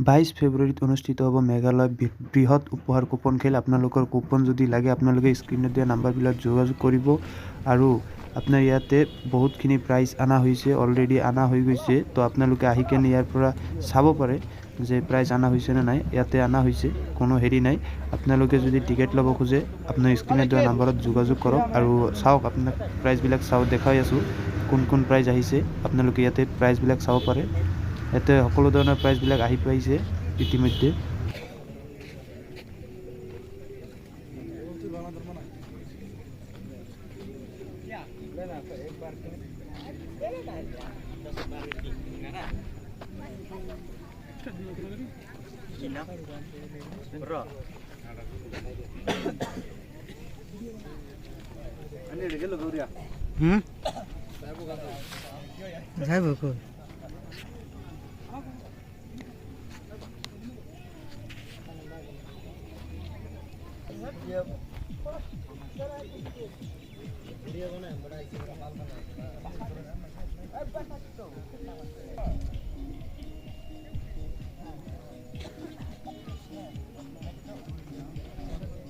22 ফেব্ৰুৱাৰীত অনুষ্ঠিত হ'ব মেঘালয় বৃহৎ উপহাৰ কুপন খেল। আপোনালোকৰ কুপন যদি লাগে আপোনালোকে স্ক্ৰীণত দিয়া নাম্বাৰবিলাক যোগাযোগ কৰিব। আৰু আপোনাৰ ইয়াতে বহুতখিনি প্ৰাইজ অনা হৈছে, অলৰেডি অনা হৈ গৈছে। তো আপোনালোকে আহি কেনে ইয়াৰ পৰা চাব পাৰে যে প্ৰাইজ অনা হৈছে নে নাই। ইয়াতে অনা হৈছে, কোনো হেৰি নাই। আপোনালোকে যদি টিকেট ল'ব খোজে আপোনাৰ স্ক্ৰীণত দিয়া নাম্বাৰত যোগাযোগ কৰক আৰু চাওক, আপোনাক প্ৰাইজবিলাক দেখাই আছোঁ কোন কোন প্ৰাইজ আহিছে। আপোনালোকে ইয়াতে প্ৰাইজবিলাক চাব পাৰে। ইয়াতে সকলো ধৰণৰ প্ৰাইজবিলাক আহি পাইছে ইতিমধ্যে।